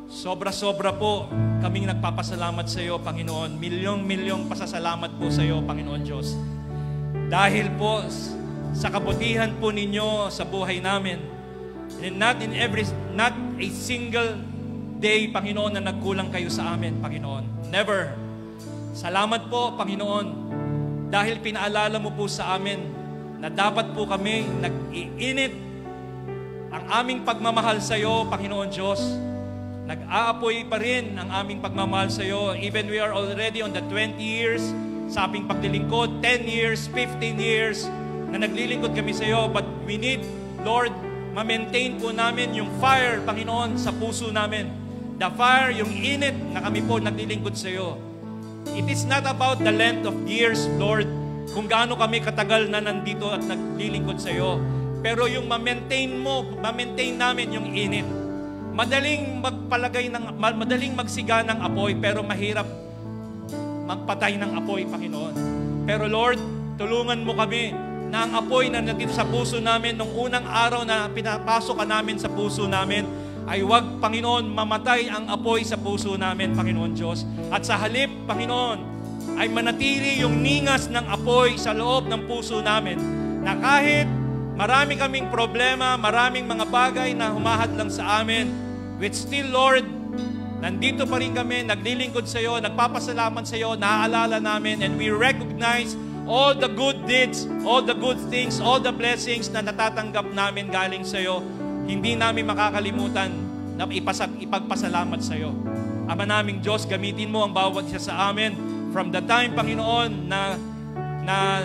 Sobra-sobra po kaming nagpapasalamat sa iyo, Panginoon. Milyong-milyong pasasalamat po sa iyo, Panginoon Diyos. Dahil po sa kabutihan po ninyo sa buhay namin. And not a single day, Panginoon, na nagkulang kayo sa amin, Panginoon. Never. Salamat po, Panginoon. Dahil pinaalala mo po sa amin na dapat po kami nag-iinit ang aming pagmamahal sa iyo, Panginoon Diyos. Nag-aapoy pa rin ang aming pagmamahal sa iyo. Even we are already on the 20 years sa aming paglilingkod, 10 years, 15 years na naglilingkod kami sa iyo. But we need, Lord, ma-maintain po namin yung fire, Panginoon, sa puso namin. The fire, yung init na kami po naglilingkod sa iyo. It is not about the length of years, Lord, kung gaano kami katagal na nandito at naglilingkod sa iyo. Pero yung ma-maintain namin yung init. Madaling magsiga ng apoy, pero mahirap magpatay ng apoy, Panginoon. Pero Lord, tulungan mo kami na ang apoy na nandito sa puso namin nung unang araw na pinapasok ka namin sa puso namin, ay wag, Panginoon, mamatay ang apoy sa puso namin, Panginoon Diyos. At sa halip, Panginoon, ay manatili yung ningas ng apoy sa loob ng puso namin, na kahit marami kaming problema, maraming mga bagay na humahadlang sa amin, which still, Lord, nandito pa rin kami, naglilingkod sa iyo, nagpapasalamat sa iyo, naaalala namin, and we recognize all the good deeds, all the good things, all the blessings na natatanggap namin galing sa iyo. Hindi namin makakalimutan na ipagpasalamat sa iyo. Ama naming Diyos, gamitin mo ang bawat isa sa amin from the time, Panginoon, na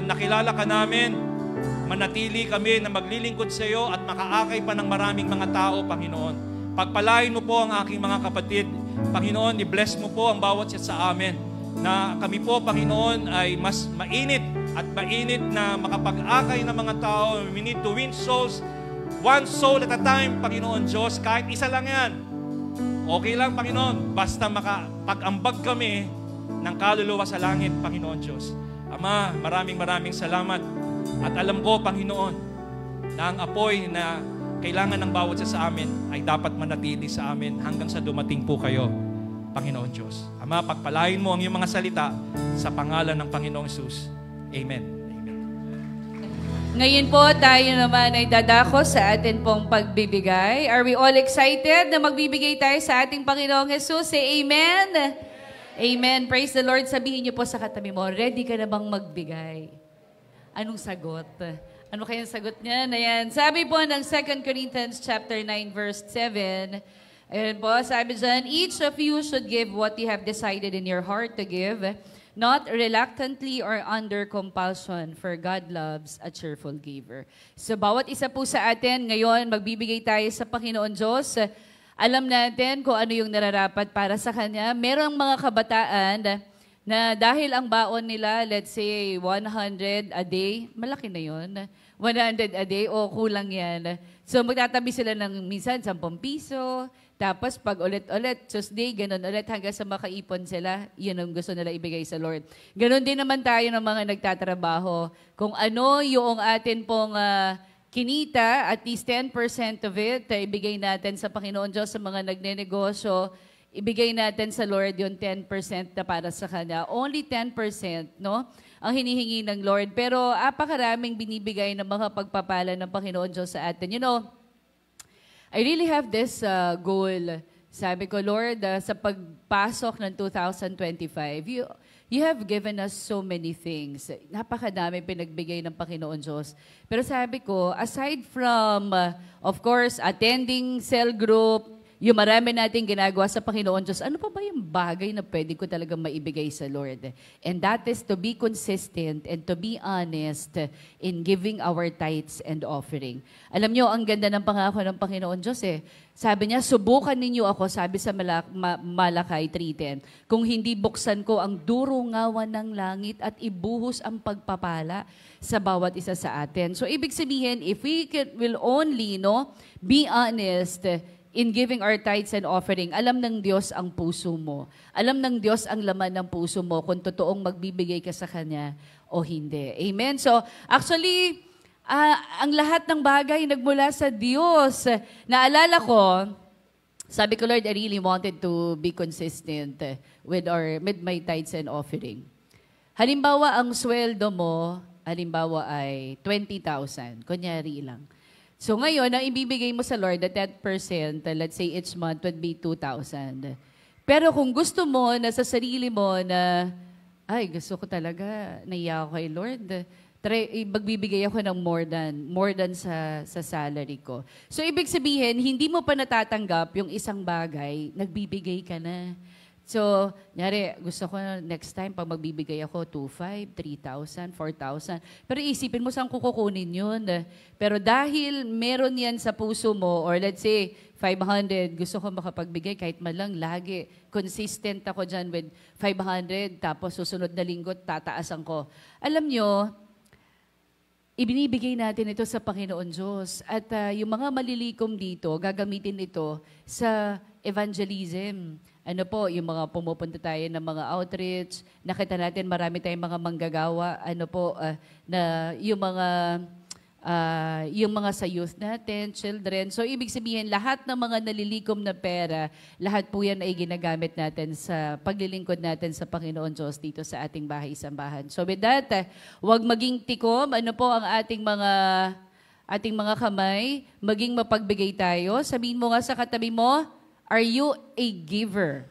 nakilala ka namin, manatili kami na maglilingkod sa iyo at makaakay pa ng maraming mga tao, Panginoon. Pagpalain mo po ang aking mga kapatid. Panginoon, i-bless mo po ang bawat isa sa amin, na kami po, Panginoon, ay mas mainit at mainit na makapag-akay ng mga tao. We need to win souls, one soul at a time, Panginoon Diyos. Kahit isa lang yan, okay lang, Panginoon, basta makapag-ambag kami ng kaluluwa sa langit, Panginoon Diyos. Ama, maraming salamat. At alam ko, Panginoon, na ang apoy na kailangan ng bawat isa sa amin ay dapat manatili sa amin hanggang sa dumating po kayo, Panginoon Diyos. Ama, pagpalain mo ang iyong mga salita sa pangalan ng Panginoong Hesus. Amen. Ngayon po, tayo naman ay dadako sa atin pong pagbibigay. Are we all excited na magbibigay tayo sa ating Panginoong Hesus? Say amen. Amen. Praise the Lord. Sabihin niyo po sa katabi mo, ready ka na bang magbigay? Anong sagot? Ano kayang sagot niya? Ayan. Sabi po ng 2 Corinthians chapter 9 verse 7, ayan po, sabi dyan, each of you should give what you have decided in your heart to give, not reluctantly or under compulsion, for God loves a cheerful giver. So, bawat isa po sa atin, ngayon, magbibigay tayo sa Panginoon Diyos. Alam natin kung ano yung nararapat para sa Kanya. Merong mga kabataan na dahil ang baon nila, let's say, 100 a day, malaki na yun. 100 a day, o kulang yan. So, magtatabi sila ng minsan 10 piso, tapos pag ulit-ulit, Tuesday, ganun ulit hanggang sa makaipon sila, yun ang gusto nila ibigay sa Lord. Ganun din naman tayo ng mga nagtatrabaho. Kung ano yung atin pong kinita, at least 10% of it, ibigay natin sa Panginoon Diyos sa mga nagnenegosyo, ibigay natin sa Lord yung 10% na para sa Kanya. Only 10%, no? Ang hinihingi ng Lord. Pero apakaraming binibigay ng mga pagpapala ng Panginoon Diyos sa atin. You know, I really have this goal. Sabi ko, Lord, sa pagpasok ng 2025, you have given us so many things. Napakadami pinagbigay ng Panginoon Diyos. Pero sabi ko, aside from, of course, attending cell group, yung marami nating ginagawa sa Panginoon Diyos, ano pa ba yung bagay na pwede ko talagang maibigay sa Lord? And that is to be consistent and to be honest in giving our tithes and offering. Alam nyo, ang ganda ng pangako ng Panginoon Diyos eh. Sabi niya, subukan ninyo ako, sabi sa Malakay 3:10, kung hindi buksan ko ang durungawan ng langit at ibuhos ang pagpapala sa bawat isa sa atin. So, ibig sabihin, if we will only be honest in giving our tithes and offering, alam ng Diyos ang puso mo. Alam ng Diyos ang laman ng puso mo kung totoong magbibigay ka sa Kanya o hindi. Amen? So, actually, ang lahat ng bagay nagmula sa Diyos. Naalala ko, sabi ko, Lord, I really wanted to be consistent with my tithes and offering. Halimbawa, ang sweldo mo, ay 20,000. Kunyari lang. So ngayon, ang ibibigay mo sa Lord, that 10%, let's say each month would be 2,000. Pero kung gusto mo na sa sarili mo na, ay, gusto ko talaga, naiya ako kay Lord, magbibigay ako ng more than sa salary ko. So ibig sabihin, hindi mo pa natatanggap yung isang bagay, nagbibigay ka na. So, nyari, gusto ko next time, pag magbibigay ako, 2,500, 3,000, 4,000. Pero isipin mo saan ko kukunin yun. Pero dahil meron yan sa puso mo, or let's say, 500, gusto ko makapagbigay kahit man lang lagi. Consistent ako dyan with 500, tapos susunod na linggo, tataasan ko. Alam nyo, ibinibigay natin ito sa Panginoon Diyos. At yung mga malilikom dito, gagamitin ito sa evangelism. Ano po, yung mga pumupunta tayo ng mga outreach, nakita natin marami tayong mga manggagawa, ano po, na yung mga sa youth natin, children. So, ibig sabihin, lahat ng mga nalilikom na pera, lahat po yan ay ginagamit natin sa paglilingkod natin sa Panginoon Diyos dito sa ating bahay-sambahan. So, with that, huwag maging tikom. Ano po ang ating mga kamay? Maging mapagbigay tayo. Sabihin mo nga sa katabi mo, are you a giver?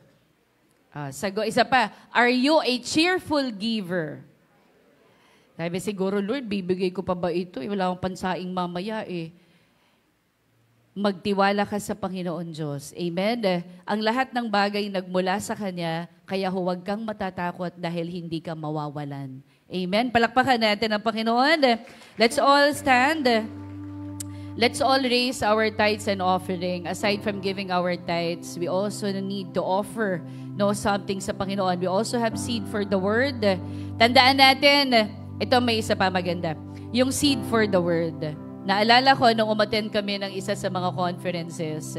Isa pa, are you a cheerful giver? Sabi siguro, Lord, bibigay ko pa ba ito? Wala akong pansaing mamaya eh. Magtiwala ka sa Panginoon Diyos. Amen? Ang lahat ng bagay nagmula sa Kanya, kaya huwag kang matatakot dahil hindi ka mawawalan. Amen? Palakpakan natin ang Panginoon. Let's all stand. Let's all raise our tithes and offering. Aside from giving our tithes, we also need to offer something sa Panginoon. We also have seed for the Word. Tandaan natin, ito may isa pa maganda. Yung seed for the Word. Naalala ko nung umattend kami ng isa sa mga conferences,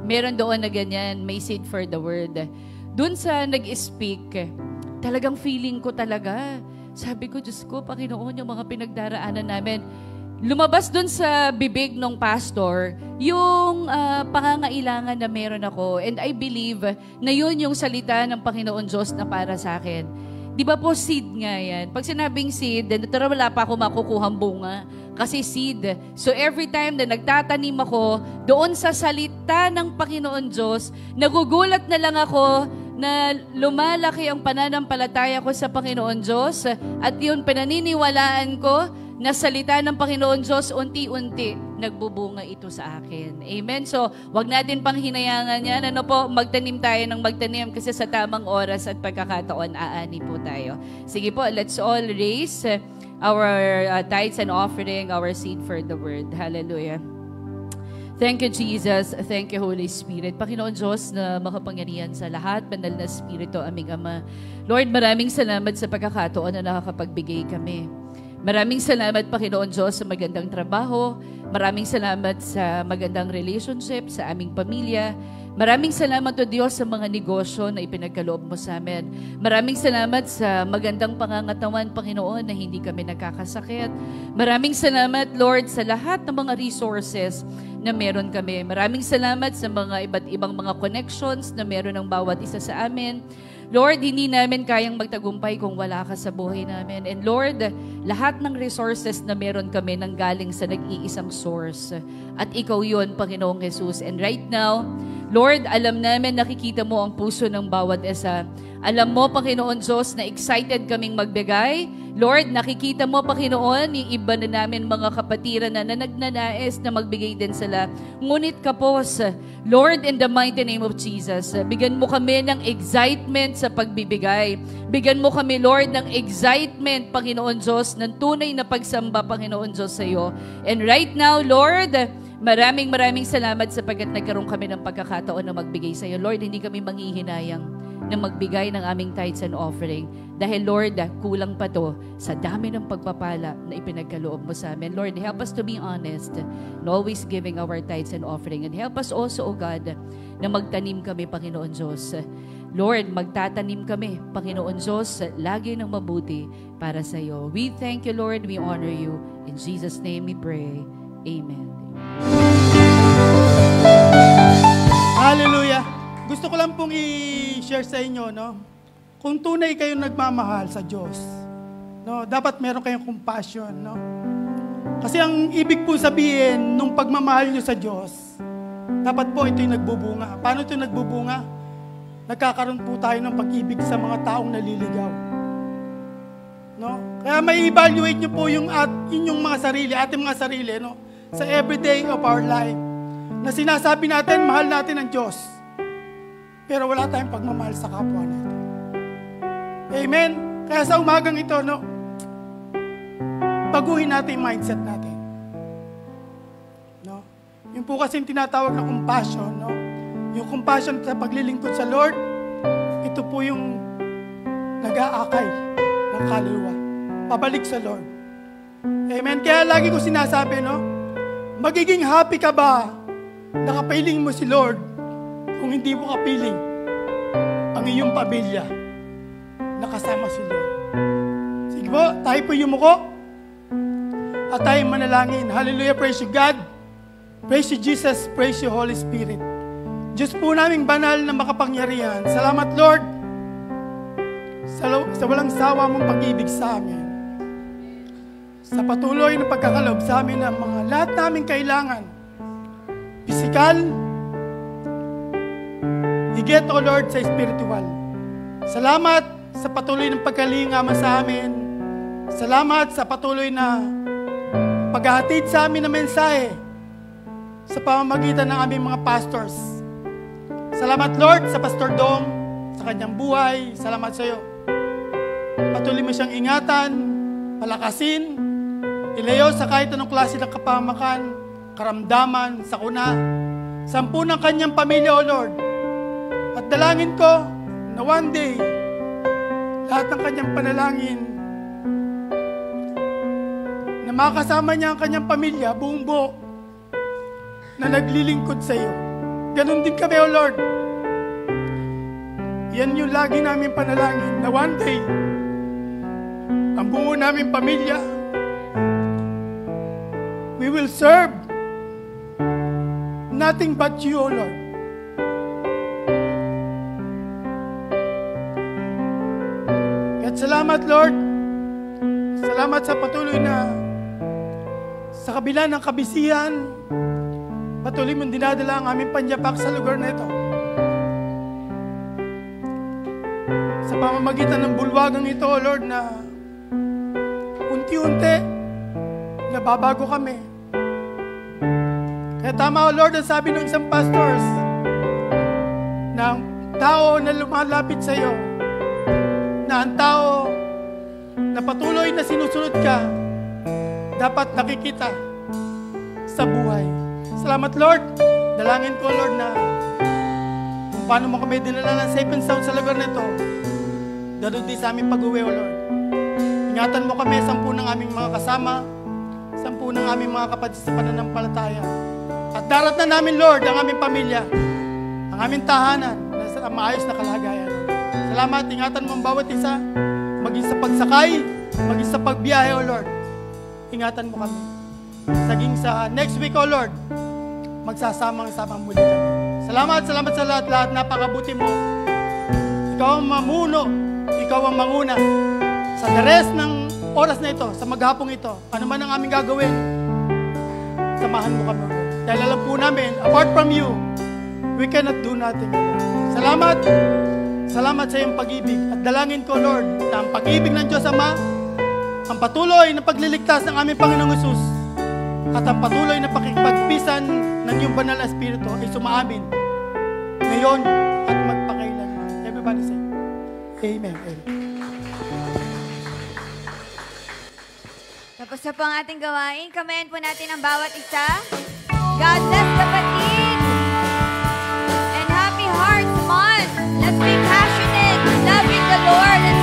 meron doon na ganyan, may seed for the Word. Doon sa nag-speak, talagang feeling ko talaga. Sabi ko, Diyos ko, Panginoon, yung mga pinagdaraanan namin, lumabas doon sa bibig ng pastor yung pangangailangan na meron ako. And I believe na yun yung salita ng Panginoon Diyos na para sa akin. Di ba po seed nga yan? Pag sinabing seed, natara wala pa ako makukuhang bunga. Kasi seed. So every time na nagtatanim ako, doon sa salita ng Panginoon Diyos, nagugulat na lang ako na lumalaki ang pananampalataya ko sa Panginoon Diyos. At yun, pananiniwalaan ko na salita ng Panginoon Diyos, unti-unti nagbubunga ito sa akin. Amen? So, wag natin pang hinayangan yan. Ano po, magtanim tayo ng magtanim kasi sa tamang oras at pagkakataon, aani po tayo. Sige po, let's all raise our tithes and offering, our seed for the Word. Hallelujah. Thank you, Jesus. Thank you, Holy Spirit. Panginoon Diyos na makapangyarihan sa lahat, banal na Espiritu, aming Ama. Lord, maraming salamat sa pagkakataon na nakakapagbigay kami. Maraming salamat, Panginoon Diyos, sa magandang trabaho. Maraming salamat sa magandang relationship sa aming pamilya. Maraming salamat, O Diyos, sa mga negosyo na ipinagkaloob mo sa amin. Maraming salamat sa magandang pangangatawan, Panginoon, na hindi kami nagkakasakit. Maraming salamat, Lord, sa lahat ng mga resources na meron kami. Maraming salamat sa mga iba't ibang mga connections na meron ng bawat isa sa amin. Lord, hindi namin kayang magtagumpay kung wala ka sa buhay namin. And Lord, lahat ng resources na meron kami nanggaling sa nag-iisang source. At ikaw yun, Panginoong Jesus. And right now, Lord, alam namin nakikita mo ang puso ng bawat isa. Alam mo, Panginoon Diyos, na excited kaming magbigay. Lord, nakikita mo, Panginoon, yung iba na namin mga kapatiran na nagnanais na magbigay din sila. Ngunit kapos, Lord, in the mighty name of Jesus, bigyan mo kami ng excitement sa pagbibigay. Bigyan mo kami, Lord, ng excitement, Panginoon Diyos, ng tunay na pagsamba, Panginoon Diyos, sa iyo. And right now, Lord, maraming salamat sapagkat nagkaroon kami ng pagkakataon na magbigay sa iyo. Lord, hindi kami manghihinayang na magbigay ng aming tithes and offering. Dahil, Lord, kulang pa to sa dami ng pagpapala na ipinagkaloob mo sa amin. Lord, help us to be honest and always giving our tithes and offering. And help us also, O God, na magtanim kami, Panginoon Diyos. Lord, magtatanim kami, Panginoon Diyos, lagi ng mabuti para sa iyo. We thank you, Lord. We honor you. In Jesus' name we pray. Amen. Hallelujah. Gusto ko lang pong i-share sa inyo, no? Kung tunay kayong nagmamahal sa Diyos, no, dapat meron kayong compassion, no? Kasi ang ibig po sabihin nung pagmamahal nyo sa Diyos, dapat po ito yung nagbubunga. Paano ito nagbubunga? Nagkakaroon po tayo ng pag-ibig sa mga taong naliligaw. No? Kaya may evaluate nyo po yung inyong mga sarili, ating mga sarili, no? Sa everyday of our life. Na sinasabi natin, mahal natin ang Diyos. Pero wala tayong pagmamahal sa kapwa natin. Amen? Kaya sa umagang ito, no, baguhin natin yung mindset natin. No? Yung po kasi tinatawag na compassion, no? Yung compassion sa paglilingkod sa Lord, ito po yung nag-aakay ng kaluluwa. Pabalik sa Lord. Amen. Kaya lagi ko sinasabi, no? Magiging happy ka ba na kapiling mo si Lord kung hindi mo kapiling ang iyong pamilya na kasama si Lord? Sige po, tayo po yumuko at tayo manalangin. Hallelujah, praise you God. Praise you Jesus, praise you Holy Spirit. Diyos po naming banal na makapangyarihan. Salamat Lord sa walang sawa mong pag-ibig sa amin. Sa patuloy na pagkakalob sa amin ng mga lahat naming kailangan. Pisikal, higit o Lord sa spiritual. Salamat sa patuloy ng pagkalingama sa amin. Salamat sa patuloy na paghahatid sa amin ng mensahe sa pamamagitan ng aming mga pastors. Salamat Lord sa Pastor Dong, sa kanyang buhay. Salamat sa iyo. Patuloy mo siyang ingatan, palakasin, ilayo sa kahit anong klase ng kapamakan, karamdaman, sakuna, sampu ng kanyang pamilya, O Lord. At dalangin ko na one day, lahat ng kanyang panalangin, na makasama niya ang kanyang pamilya, buong buo, na naglilingkod sa iyo. Ganon din kami, O Lord. Yan yung lagi namin panalangin, na one day, ang buo namin pamilya, we will serve nothing but you, O Lord. At salamat, Lord. Salamat sa patuloy na sa kabila ng kabisihan, patuloy mong dinadala ang aming panyapak sa lugar na ito. Sa pamamagitan ng bulwagang ito, O Lord, na unti-unti nababago kami. Kaya tama, O Lord, ang sabi ng isang pastors na ang tao na lumalapit sa iyo, na ang tao na patuloy na sinusunod ka, dapat nakikita sa buhay. Salamat, Lord. Dalangin ko, Lord, na kung paano mo kami dinala ng safe and sound sa lugar na ito, dalod din sa aming pag-uwi, O Lord. Ingatan mo kami, 10 ng aming mga kasama, 10 ng aming mga kapatid sa pananampalataya. At darat na namin, Lord, ang aming pamilya, ang aming tahanan, na sa maayos na kalagayan. Salamat, ingatan mo ang bawat isa, maging sa pagsakay, maging sa pagbiyahe, O Lord. Ingatan mo kami. Saging sa next week, O Lord, magsasamang-samang muli kami. Salamat sa lahat-lahat, napakabuti mo. Ikaw ang mamuno, ikaw ang manguna. Sa the rest ng oras na ito, sa maghapong ito, ano man ang aming gagawin, samahan mo kami. Dahil alam po namin, apart from you, we cannot do nothing. Salamat sa iyong pag-ibig. At dalangin ko, Lord, na ang pag-ibig ng Diyos Ama, ang patuloy na pagliligtas ng aming Panginoong Hesus, at ang patuloy na pakikipagpisan ng iyong banal na Espiritu ay sumaamin ngayon at magpakailanman. Everybody say, Amen. Amen. Tapos na po ang ating gawain. Kamayan po natin ang bawat isa. God bless kapatid! And Happy Hearts Month! Let's be passionate, loving the Lord, and